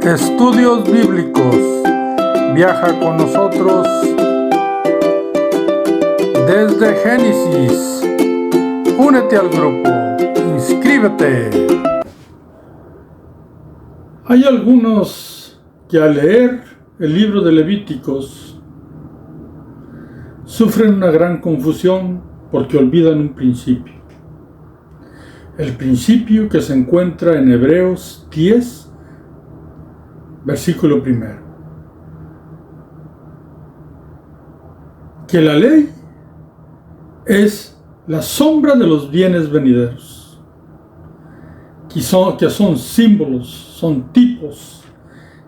Estudios Bíblicos. Viaja con nosotros desde Génesis. Únete al grupo. Inscríbete. Hay algunos que al leer el libro de Levíticos sufren una gran confusión porque olvidan un principio. El principio que se encuentra en Hebreos 10, versículo 1. Que la ley es la sombra de los bienes venideros, que son símbolos, son tipos,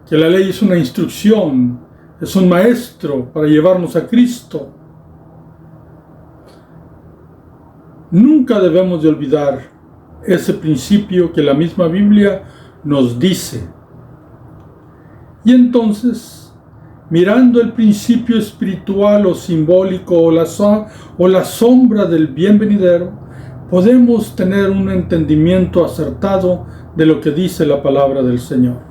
que la ley es una instrucción, es un maestro para llevarnos a Cristo. Nunca debemos de olvidar ese principio que la misma Biblia nos dice. Y entonces, mirando el principio espiritual o simbólico o la sombra del bien venidero, podemos tener un entendimiento acertado de lo que dice la palabra del Señor.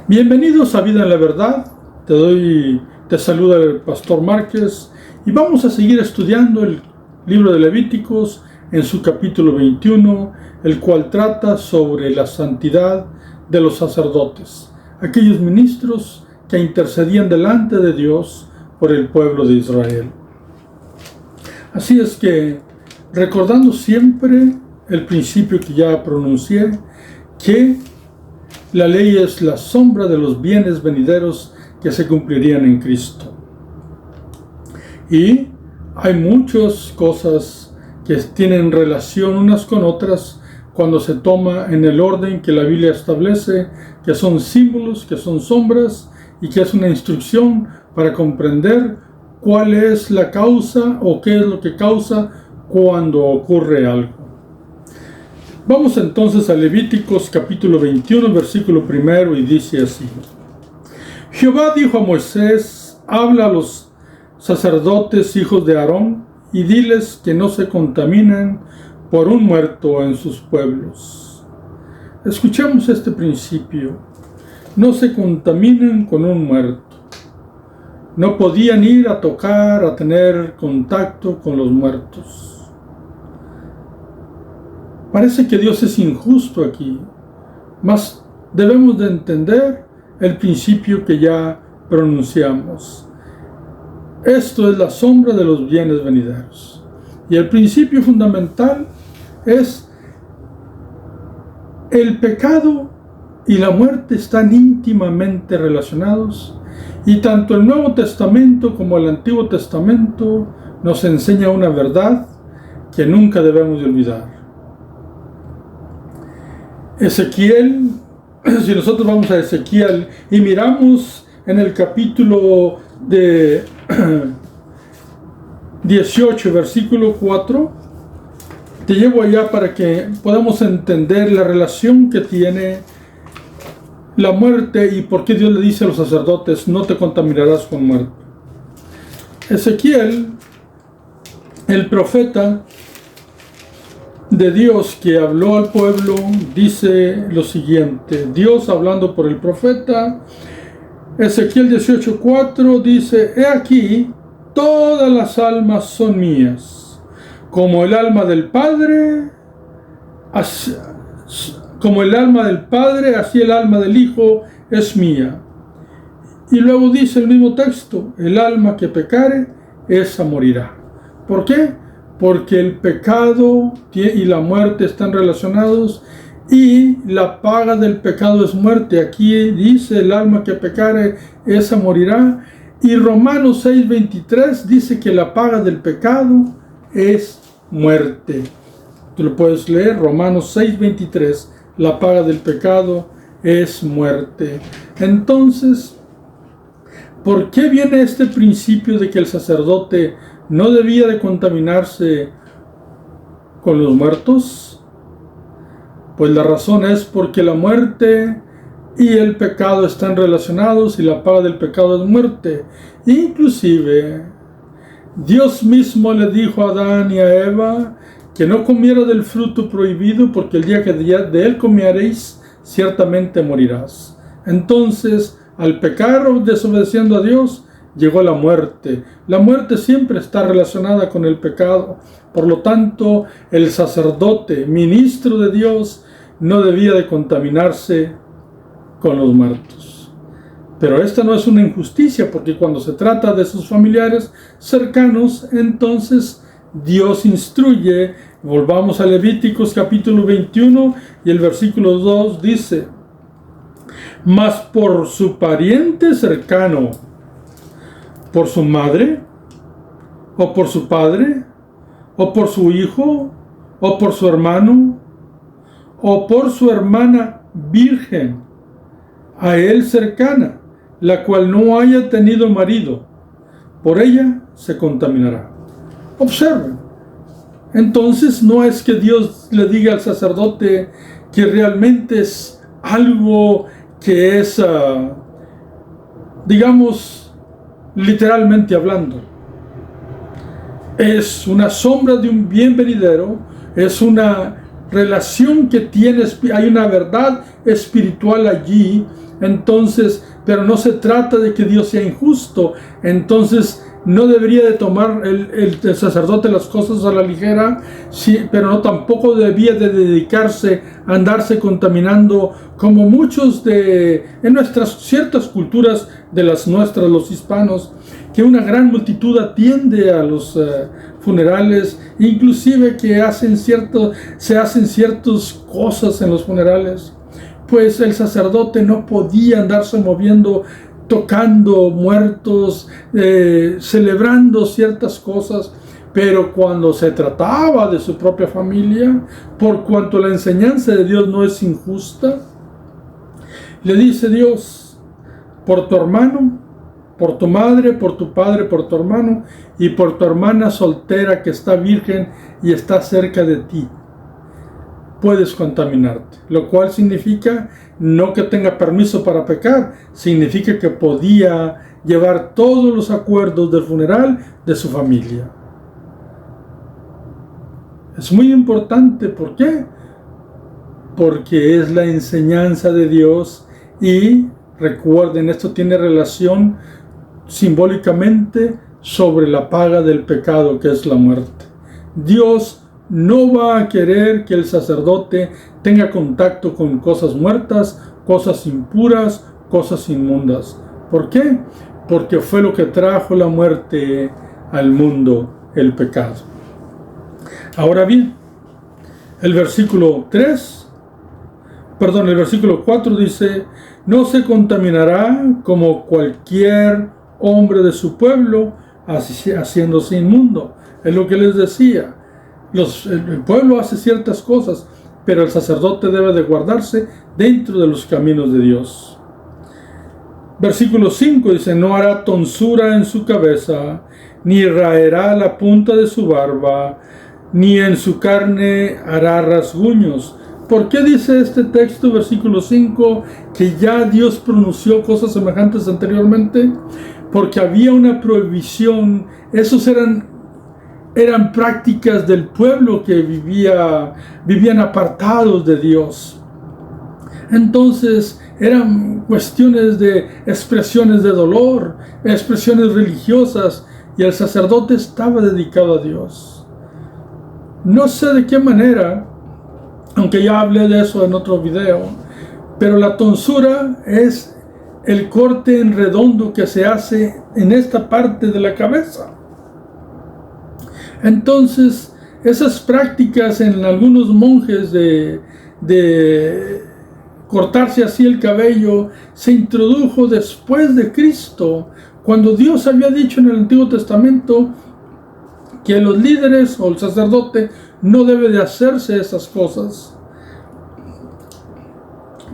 Bienvenidos a Vida en la Verdad. Te saluda el Pastor Márquez y vamos a seguir estudiando el libro de Levíticos en su capítulo 21, el cual trata sobre la santidad de los sacerdotes, aquellos ministros que intercedían delante de Dios por el pueblo de Israel. Así es que, recordando siempre el principio que ya pronuncié, que la ley es la sombra de los bienes venideros que se cumplirían en Cristo. Y hay muchas cosas que tienen relación unas con otras cuando se toma en el orden que la Biblia establece, que son símbolos, que son sombras y que es una instrucción para comprender cuál es la causa o qué es lo que causa cuando ocurre algo. Vamos entonces a Levíticos capítulo 21, versículo 1, y dice así: Jehová dijo a Moisés: habla a los sacerdotes hijos de Aarón y diles que no se contaminen por un muerto en sus pueblos. Escuchemos este principio. No se contaminen con un muerto. No podían ir a tocar, a tener contacto con los muertos. Parece que Dios es injusto aquí, mas debemos de entender el principio que ya pronunciamos. Esto es la sombra de los bienes venideros. Y el principio fundamental es el pecado y la muerte están íntimamente relacionados, y tanto el Nuevo Testamento como el Antiguo Testamento nos enseña una verdad que nunca debemos de olvidar. Ezequiel, si nosotros vamos a Ezequiel y miramos en el capítulo de 18, versículo 4, te llevo allá para que podamos entender la relación que tiene la muerte y por qué Dios le dice a los sacerdotes: no te contaminarás con muerte. Ezequiel, el profeta de Dios que habló al pueblo, dice lo siguiente. Dios hablando por el profeta, Ezequiel 18:4 dice: he aquí, todas las almas son mías, como el alma del Padre, así el alma del Hijo es mía. Y luego dice el mismo texto: el alma que pecare, esa morirá. ¿Por qué? Porque el pecado y la muerte están relacionados, y la paga del pecado es muerte. Aquí dice: el alma que pecare, esa morirá. Y Romanos 6:23 dice que la paga del pecado es muerte. Tú lo puedes leer, Romanos 6:23, la paga del pecado es muerte. Entonces, ¿por qué viene este principio de que el sacerdote no debía de contaminarse con los muertos? Pues la razón es porque la muerte y el pecado están relacionados, y la paga del pecado es muerte. Inclusive, Dios mismo le dijo a Adán y a Eva que no comiera del fruto prohibido, porque el día que de él comiereis, ciertamente morirás. Entonces, al pecar desobedeciendo a Dios, llegó la muerte. La muerte siempre está relacionada con el pecado. Por lo tanto, el sacerdote, ministro de Dios, no debía de contaminarse con los muertos. Pero esta no es una injusticia, porque cuando se trata de sus familiares cercanos, entonces Dios instruye. Volvamos a Levíticos capítulo 21 y el versículo 2 dice: mas por su pariente cercano, por su madre, o por su padre, o por su hijo, o por su hermano, o por su hermana virgen, a él cercana, la cual no haya tenido marido, por ella se contaminará. Observen. Entonces no es que Dios le diga al sacerdote que realmente es algo que es, digamos, literalmente hablando. Es una sombra de un bien venidero, es una relación que tiene, hay una verdad espiritual allí. Entonces, pero no se trata de que Dios sea injusto. Entonces, no debería de tomar el sacerdote las cosas a la ligera, sí, pero no tampoco debía de dedicarse a andarse contaminando como muchos en nuestras ciertas culturas de las nuestras, los hispanos, que una gran multitud atiende a los funerales, inclusive que se hacen ciertas cosas en los funerales. Pues el sacerdote no podía andarse moviendo, tocando muertos, celebrando ciertas cosas, pero cuando se trataba de su propia familia, por cuanto la enseñanza de Dios no es injusta, le dice Dios: por tu hermano, por tu madre, por tu padre, por tu hermano y por tu hermana soltera que está virgen y está cerca de ti, puedes contaminarte. Lo cual significa no que tenga permiso para pecar, significa que podía llevar todos los acuerdos del funeral de su familia. Es muy importante. ¿Por qué? Porque es la enseñanza de Dios y recuerden, esto tiene relación simbólicamente sobre la paga del pecado, que es la muerte. Dios no va a querer que el sacerdote tenga contacto con cosas muertas, cosas impuras, cosas inmundas. ¿Por qué? Porque fue lo que trajo la muerte al mundo, el pecado. Ahora bien, el versículo 4 dice: no se contaminará como cualquier hombre de su pueblo, haciéndose inmundo. Es lo que les decía. El pueblo hace ciertas cosas, pero el sacerdote debe de guardarse dentro de los caminos de Dios. Versículo 5 dice: no hará tonsura en su cabeza, ni raerá la punta de su barba, ni en su carne hará rasguños. ¿Por qué dice este texto, versículo 5, que ya Dios pronunció cosas semejantes anteriormente? Porque había una prohibición. Esos eran prácticas del pueblo que vivían apartados de Dios. Entonces eran cuestiones de expresiones de dolor, expresiones religiosas, y el sacerdote estaba dedicado a Dios. No sé de qué manera, aunque ya hablé de eso en otro video, pero la tonsura es el corte en redondo que se hace en esta parte de la cabeza. Entonces, esas prácticas en algunos monjes de cortarse así el cabello se introdujo después de Cristo, cuando Dios había dicho en el Antiguo Testamento que los líderes o el sacerdote no debe de hacerse esas cosas.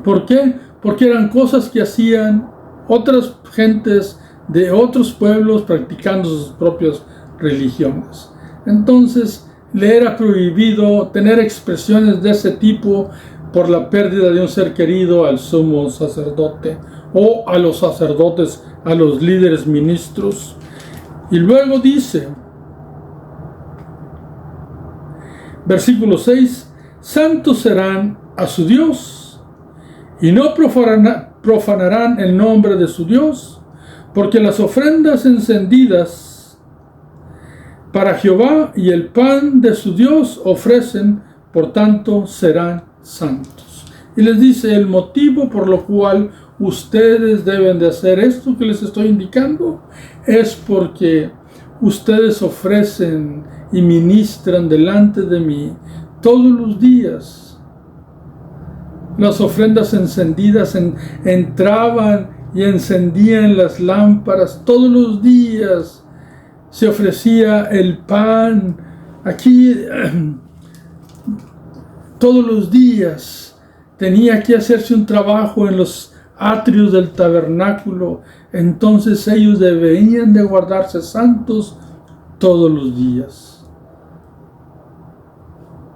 ¿Por qué? Porque eran cosas que hacían otras gentes de otros pueblos practicando sus propias religiones. Entonces le era prohibido tener expresiones de ese tipo por la pérdida de un ser querido al sumo sacerdote o a los sacerdotes, a los líderes ministros. Y luego dice, versículo 6, santos serán a su Dios, y no profanarán el nombre de su Dios, porque las ofrendas encendidas para Jehová y el pan de su Dios ofrecen, por tanto serán santos. Y les dice el motivo por lo cual ustedes deben de hacer esto que les estoy indicando, es porque ustedes ofrecen y ministran delante de mí todos los días. Las ofrendas encendidas entraban y encendían las lámparas todos los días. Se ofrecía el pan aquí todos los días. Tenía que hacerse un trabajo en los atrios del tabernáculo. Entonces ellos debían de guardarse santos todos los días.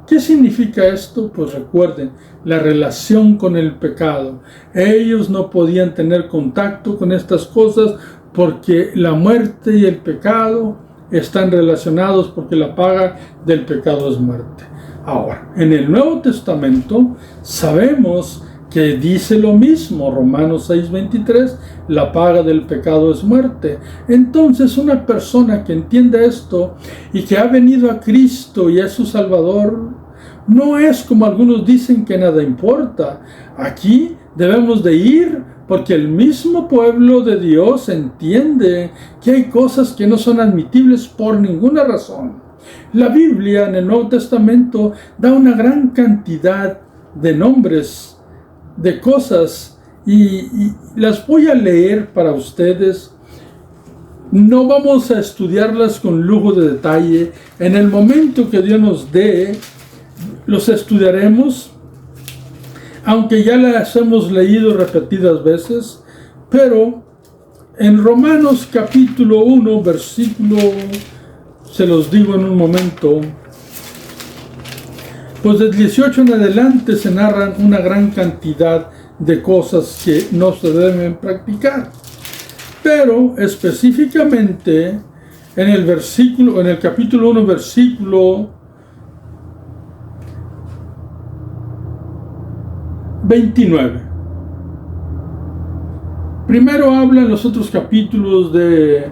¿Qué significa esto? Pues recuerden, la relación con el pecado. Ellos no podían tener contacto con estas cosas porque la muerte y el pecado están relacionados, porque la paga del pecado es muerte. Ahora, en el Nuevo Testamento sabemos que dice lo mismo, Romanos 6:23, la paga del pecado es muerte. Entonces una persona que entiende esto y que ha venido a Cristo y es su Salvador, no es como algunos dicen que nada importa. Aquí debemos de ir porque el mismo pueblo de Dios entiende que hay cosas que no son admitibles por ninguna razón. La Biblia en el Nuevo Testamento da una gran cantidad de nombres de cosas y las voy a leer para ustedes. No vamos a estudiarlas con lujo de detalle. En el momento que Dios nos dé, los estudiaremos, aunque ya las hemos leído repetidas veces. Pero en Romanos capítulo 1, versículo, se los digo en un momento, pues del 18 en adelante se narran una gran cantidad de cosas que no se deben practicar. Pero específicamente en el capítulo 1, versículo 29. Primero habla en los otros capítulos de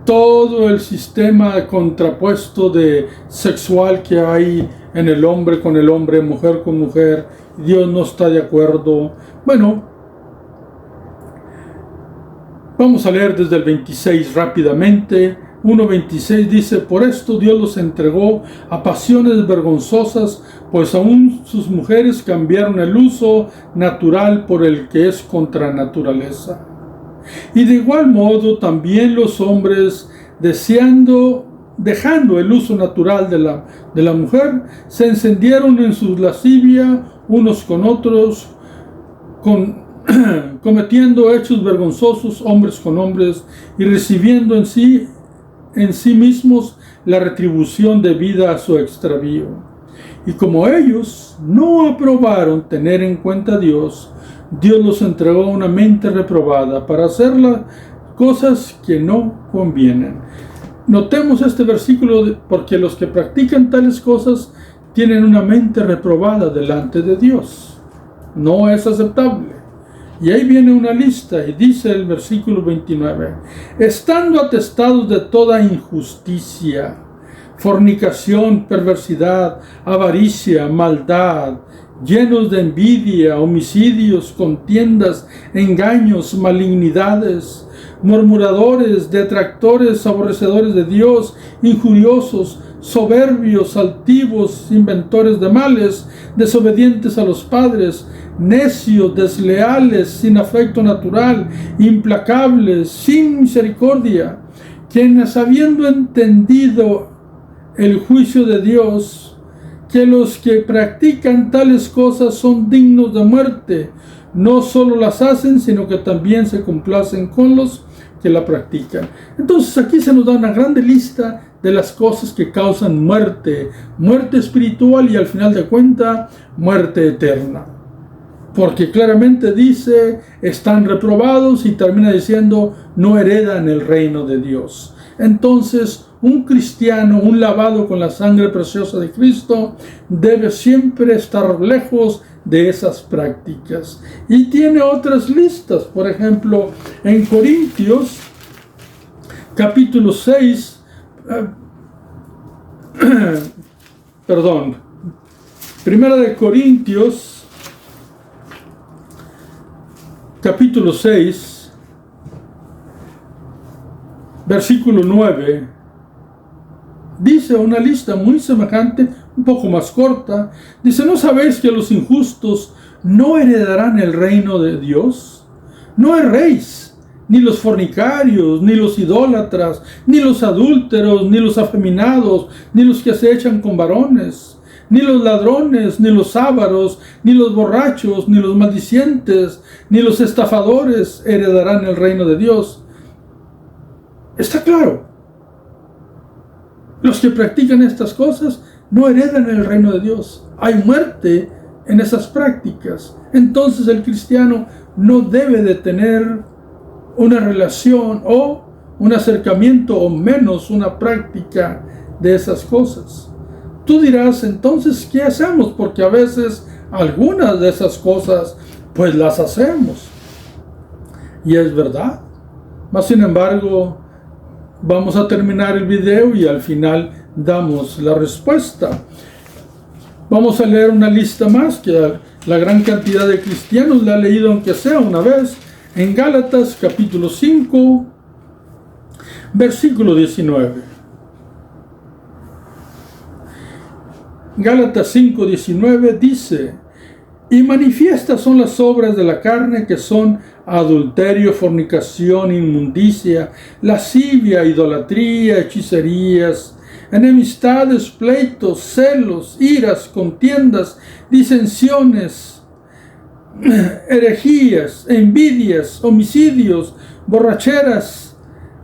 todo el sistema contrapuesto de sexual que hay en el hombre con el hombre, mujer con mujer. Dios no está de acuerdo. Bueno, vamos a leer desde el 26 rápidamente. 1:26 dice: por esto Dios los entregó a pasiones vergonzosas, pues aún sus mujeres cambiaron el uso natural por el que es contra naturaleza. Y de igual modo también los hombres, dejando el uso natural de la mujer, se encendieron en su lascivia unos con otros, cometiendo hechos vergonzosos hombres con hombres, y recibiendo en sí mismos la retribución debida a su extravío. Y como ellos no aprobaron tener en cuenta a Dios, Dios los entregó a una mente reprobada para hacer las cosas que no convienen. Notemos este versículo porque los que practican tales cosas tienen una mente reprobada delante de Dios. No es aceptable. Y ahí viene una lista y dice el versículo 29: estando atestados de toda injusticia, fornicación, perversidad, avaricia, maldad, llenos de envidia, homicidios, contiendas, engaños, malignidades, murmuradores, detractores, aborrecedores de Dios, injuriosos, soberbios, altivos, inventores de males, desobedientes a los padres, necios, desleales, sin afecto natural, implacables, sin misericordia, quienes habiendo entendido el juicio de Dios, que los que practican tales cosas son dignos de muerte, no solo las hacen, sino que también se complacen con los que la practican. Entonces aquí se nos da una grande lista de las cosas que causan muerte, muerte espiritual y al final de cuentas muerte eterna. Porque claramente dice, están reprobados, y termina diciendo, no heredan el reino de Dios. Entonces, un cristiano, un lavado con la sangre preciosa de Cristo, debe siempre estar lejos de esas prácticas. Y tiene otras listas, por ejemplo, en Corintios, capítulo 6, Primera de Corintios, capítulo 6, versículo 9, dice una lista muy semejante, un poco más corta. Dice: ¿no sabéis que los injustos no heredarán el reino de Dios? No erréis, ni los fornicarios, ni los idólatras, ni los adúlteros, ni los afeminados, ni los que se echan con varones, ni los ladrones, ni los ávaros, ni los borrachos, ni los maldicientes, ni los estafadores heredarán el reino de Dios. Está claro. Los que practican estas cosas no heredan el reino de Dios. Hay muerte en esas prácticas. Entonces el cristiano no debe de tener una relación o un acercamiento, o menos una práctica de esas cosas. Tú dirás: entonces, ¿qué hacemos? Porque a veces algunas de esas cosas pues las hacemos. Y es verdad. Mas sin embargo, vamos a terminar el video y al final damos la respuesta. Vamos a leer una lista más que la gran cantidad de cristianos la ha leído, aunque sea una vez, en Gálatas capítulo 5, versículo 19. Gálatas 5, 19 dice: y manifiestas son las obras de la carne, que son adulterio, fornicación, inmundicia, lascivia, idolatría, hechicerías, enemistades, pleitos, celos, iras, contiendas, disensiones, herejías, envidias, homicidios, borracheras,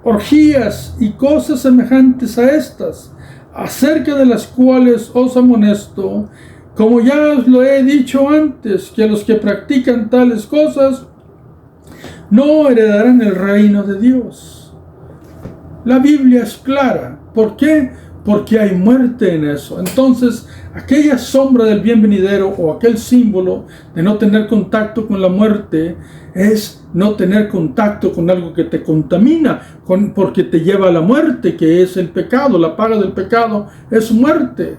orgías y cosas semejantes a estas, acerca de las cuales os amonesto, como ya os lo he dicho antes, que los que practican tales cosas no heredarán el reino de Dios. La Biblia es clara. ¿Por qué? Porque hay muerte en eso. Entonces, aquella sombra del bien venidero, o aquel símbolo de no tener contacto con la muerte, es no tener contacto con algo que te contamina, porque te lleva a la muerte, que es el pecado. La paga del pecado es muerte.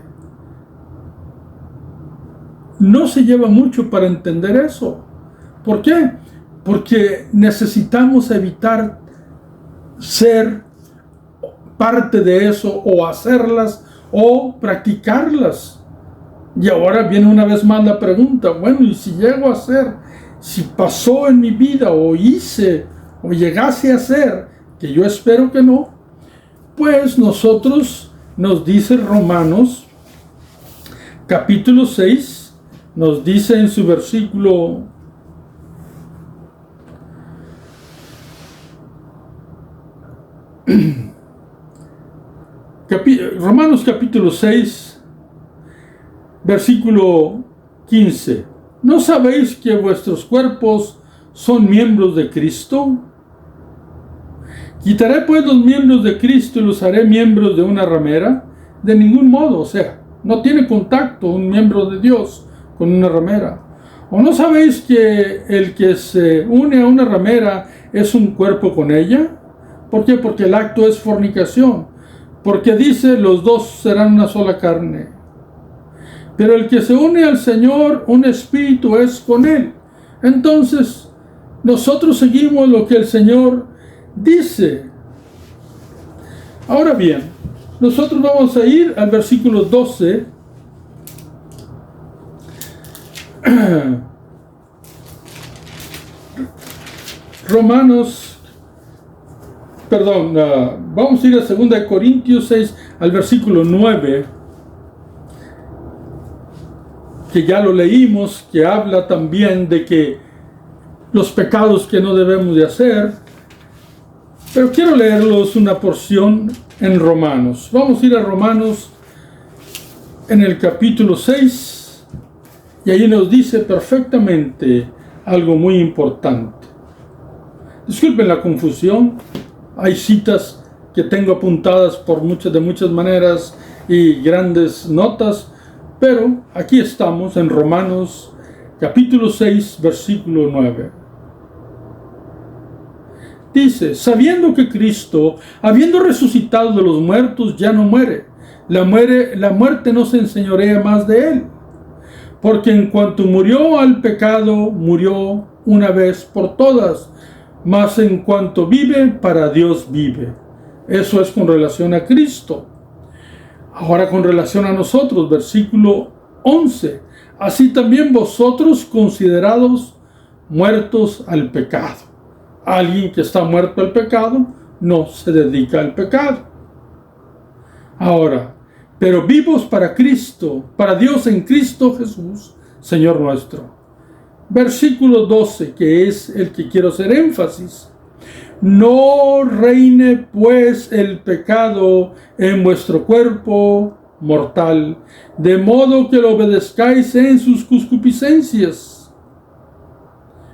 No se lleva mucho para entender eso. ¿Por qué? Porque necesitamos evitar ser parte de eso, o hacerlas, o practicarlas. Y ahora viene una vez más la pregunta: bueno, ¿y si llego a hacer? Si pasó en mi vida, o hice, o llegase a hacer, que yo espero que no, pues nosotros, nos dice Romanos, capítulo 6, nos dice en su versículo Romanos capítulo 6, versículo 15. ¿No sabéis que vuestros cuerpos son miembros de Cristo? ¿Quitaré pues los miembros de Cristo y los haré miembros de una ramera? De ningún modo. O sea, no tiene contacto un miembro de Dios con una ramera. ¿O no sabéis que el que se une a una ramera es un cuerpo con ella? ¿Por qué? Porque el acto es fornicación. Porque dice: los dos serán una sola carne. Pero el que se une al Señor, un espíritu es con Él. Entonces, nosotros seguimos lo que el Señor dice. Ahora bien, nosotros vamos a ir al versículo 12. Vamos a ir a 2 Corintios 6, al versículo 9, que ya lo leímos, que habla también de que los pecados que no debemos de hacer. Pero quiero leerlos una porción en Romanos. Vamos a ir a Romanos en el capítulo 6, y ahí nos dice perfectamente algo muy importante. Disculpen la confusión. Hay citas que tengo apuntadas de muchas maneras y grandes notas, pero aquí estamos en Romanos capítulo 6, versículo 9. Dice, sabiendo que Cristo, habiendo resucitado de los muertos, ya no muere. La muerte no se enseñorea más de él. Porque en cuanto murió al pecado, murió una vez por todas. Mas en cuanto vive, para Dios vive. Eso es con relación a Cristo. Ahora con relación a nosotros, versículo 11. Así también vosotros considerados muertos al pecado. Alguien que está muerto al pecado no se dedica al pecado. Ahora, pero vivos para Cristo, para Dios en Cristo Jesús, Señor nuestro. Versículo 12, que es el que quiero hacer énfasis. No reine pues el pecado en vuestro cuerpo mortal, de modo que lo obedezcáis en sus concupiscencias,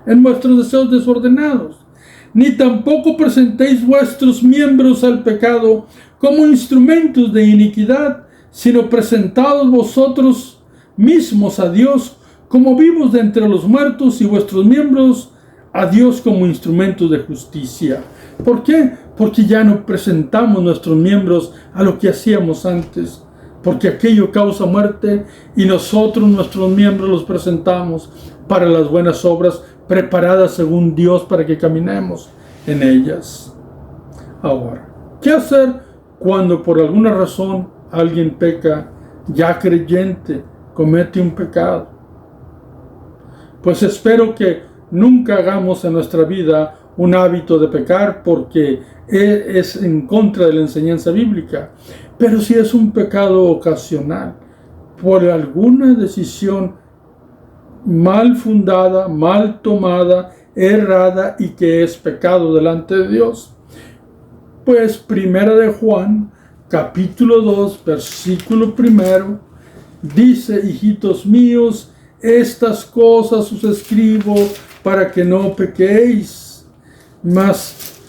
en vuestros deseos desordenados. Ni tampoco presentéis vuestros miembros al pecado como instrumentos de iniquidad, sino presentados vosotros mismos a Dios como vivos de entre los muertos y vuestros miembros a Dios como instrumentos de justicia. ¿Por qué? Porque ya no presentamos nuestros miembros a lo que hacíamos antes, porque aquello causa muerte y nosotros nuestros miembros los presentamos para las buenas obras preparadas según Dios para que caminemos en ellas. Ahora, ¿qué hacer cuando por alguna razón alguien peca, ya creyente, comete un pecado? Pues espero que nunca hagamos en nuestra vida un hábito de pecar, porque es en contra de la enseñanza bíblica. Pero si es un pecado ocasional, por alguna decisión mal fundada, mal tomada, errada y que es pecado delante de Dios, pues Primera de Juan, capítulo 2, versículo 1, dice, hijitos míos, estas cosas os escribo para que no pequéis, mas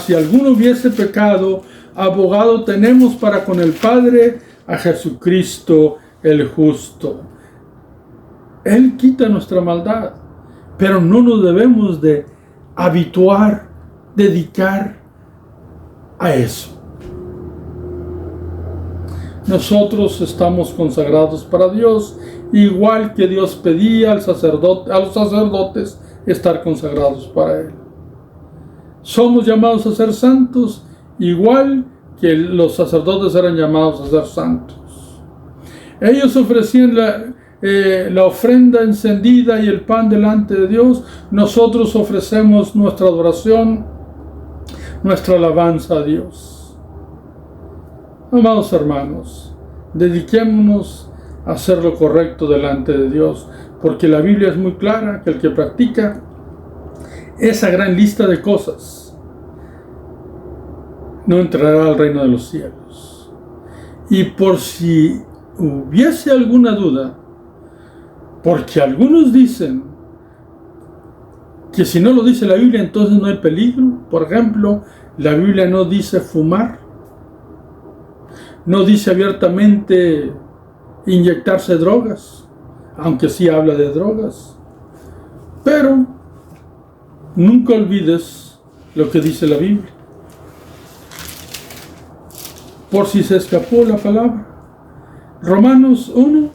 si alguno hubiese pecado, abogado tenemos para con el Padre, a Jesucristo el justo. Él quita nuestra maldad, pero no nos debemos de habituar, dedicar a eso. Nosotros estamos consagrados para Dios, igual que Dios pedía a los sacerdotes estar consagrados para Él. Somos llamados a ser santos, igual que los sacerdotes eran llamados a ser santos. Ellos ofrecían la ofrenda encendida y el pan delante de Dios. Nosotros ofrecemos nuestra adoración, nuestra alabanza a Dios. Amados hermanos, dediquémonos a hacer lo correcto delante de Dios, porque la Biblia es muy clara que el que practica esa gran lista de cosas no entrará al reino de los cielos. Y por si hubiese alguna duda, porque algunos dicen que si no lo dice la Biblia entonces no hay peligro. Por ejemplo, la Biblia no dice fumar, no dice abiertamente inyectarse drogas, aunque sí habla de drogas. Pero nunca olvides lo que dice la Biblia, por si se escapó la palabra. Romanos 1,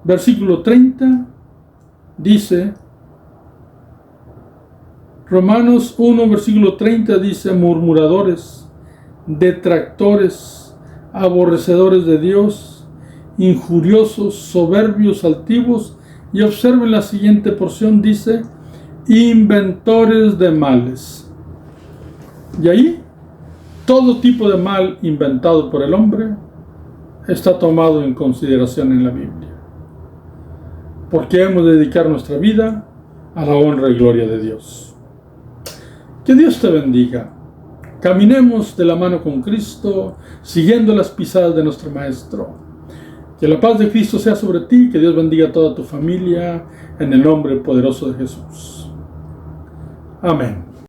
versículo 30, dice, Romanos 1, versículo 30 dice, murmuradores, detractores, aborrecedores de Dios, injuriosos, soberbios, altivos, y observen la siguiente porción, dice, inventores de males. Y ahí, todo tipo de mal inventado por el hombre está tomado en consideración en la Biblia, porque hemos de dedicar nuestra vida a la honra y gloria de Dios. Que Dios te bendiga. Caminemos de la mano con Cristo, siguiendo las pisadas de nuestro Maestro. Que la paz de Cristo sea sobre ti, que Dios bendiga a toda tu familia, en el nombre poderoso de Jesús. Amén.